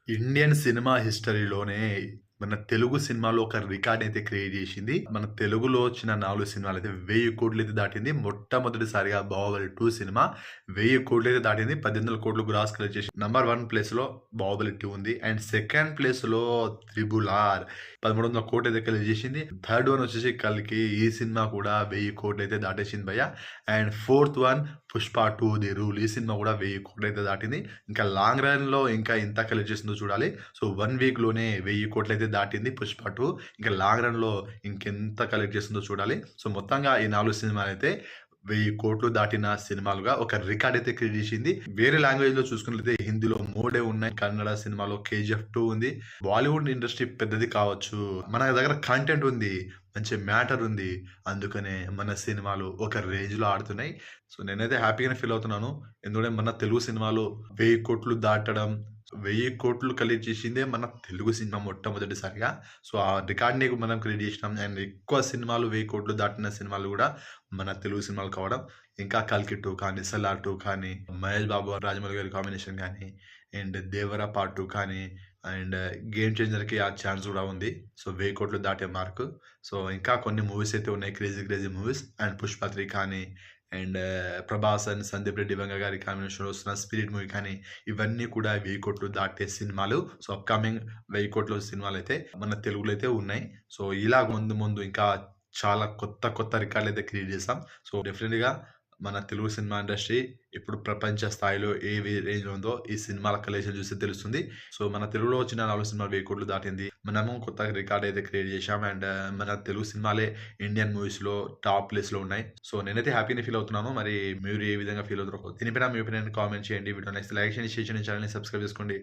Indian cinema హిస్టరీలోనే మన తెలుగు సినిమాలో ఒక రికార్డ్ అయితే క్రియేట్ చేసింది. మన తెలుగులో వచ్చిన 4 సినిమాలైతే 1000,00,00,000 అయితే దాటింది. మొట్టమొదటిసారిగా 'బాహుబలి 2' సినిమా 1000,00,00,000 అయితే దాటింది. 18,00,00,000 గ్రాస్ కలెక్ట్ చేసి నంబర్ 1 ప్లేస్‌లో 'బాహుబలి 2' ఉంది. అండ్ సెకండ్ ప్లేస్‌లో 'త్రిబుల్ ఆర్' 1300,00,00,000 అయితే కలెక్ట్ చేసింది. థర్డ్ వన్ వచ్చేసి 'కల్కి' ఈ సినిమా కూడా 1000,00,00,000 అయితే దాటేసింది భయ్యా. And fourth one 'Pushpa 2 the rule' ఈ సినిమా కూడా 1000,00,00,000 అయితే దాటింది. ఇంకా లాంగ్ రన్‌లో ఇంకా ఎంత కలెక్ట్ చేసిందో చూడాలి. సో 1 వీక్‌లోనే 1000,00,00,000 అయితే దాటింది 'పుష్ప 2'. ఇంకా లాంగ్ రన్‌లో ఇంకెంత కలెక్ట్ చేస్తుందో చూడాలి. సో మొత్తంగా ఈ 4 సినిమాలైతే 1000,00,00,000 దాటిన సినిమాలుగా ఒక రికార్డ్ అయితే క్రియేట్ చేసింది. వేరే లాంగ్వేజ్‌లో చూసుకున్నట్లయితే హిందీలో 3 ఉన్నాయి. కన్నడ సినిమాలో 'కేజీఎఫ్ 2' ఉంది. బాలీవుడ్ ఇండస్ట్రీ పెద్దది కావచ్చు. మన దగ్గర కంటెంట్ ఉంది. మంచి మ్యాటర్ ఉంది. అందుకనే మన సినిమాలు ఒక రేంజ్‌లో ఆడుతున్నాయి. సో నేనైతే హ్యాపీగానే ఫీల్ అవుతున్నాను. ఎందుకంటే మన తెలుగు సినిమాలు 1000,00,00,000 దాటడం, 1000,00,00,000 కలెక్ట్ చేసిందే మన తెలుగు సినిమా మొట్టమొదటిసారిగా. సో ఆ రికార్డ్‌ని మనం క్రియేట్ చేసినాం. అండ్ ఎక్కువ సినిమాలు 1000,00,00,000 దాటిన సినిమాలు గూడా మన తెలుగు సినిమాలు కావడం. ఇంకా 'కల్కి 2' కానీ, 'సలార్ 2' కానీ, మహేష్ బాబు, రాజమౌళి గారి కాంబినేషన్ గానీ, అండ్ 'దేవర పార్ట్ 2' కానీ, అండ్ 'గేమ్ చేంజర్‌కి' ఆ ఛాన్స్ గూడా ఉంది. సో 1000,00,00,000 దాటే మార్కు. సో ఇంకా కొన్ని మూవీస్ అయితే ఉన్నాయి. Crazy crazy movies. And 'Pushpa 3' కానీ, అండ్ 'ప్రభాస్ అండ్ సందీప్ రెడ్డి వంగ' గారి కాంబినేషన్‌లో వస్తున్న 'స్పిరిట్' మూవీ కానీ, ఇవన్నీ కూడా 1000,00,00,000 దాటే సినిమాలు. సో అప్‌కమింగ్ 1000,00,00,000 సినిమాలైతే మన తెలుగులో అయితే ఉన్నాయి. సో ఇలా ముందు ముందు ఇంకా చాలా కొత్త కొత్త రికార్డులైతే క్రియేట్ చేసాం. సో డెఫినిట్‌గా మన తెలుగు సినిమా ఇండస్ట్రీ ఇప్పుడు ప్రపంచ స్థాయిలో ఏ రేంజ్‌లో ఉందో ఈ సినిమాల కలెక్షన్ చూస్తే తెలుస్తుంది. సో మన తెలుగులో వచ్చిన 4 సినిమాలు 1000,00,00,000 దాటింది. మనము కొత్త రికార్డ్ అయితే క్రియేట్ చేశాం. అండ్ మన తెలుగు సినిమాలే ఇండియన్ మూవీస్‌లో టాప్ ప్లేస్‌లో ఉన్నాయి. సో నేనైతే హ్యాపీ‌నే ఫీల్ అవుతున్నాను. మరి మీరు ఏ విధంగా ఫీల్ అవుతారో దీనిపైన మీ ఒపీనియన్ కామెంట్ చేయండి. వీడియో నచ్చితే లైక్ చేయండి, షేర్ చేయండి, ఛానెల్‌ని సబ్స్క్రైబ్ చేసుకోండి.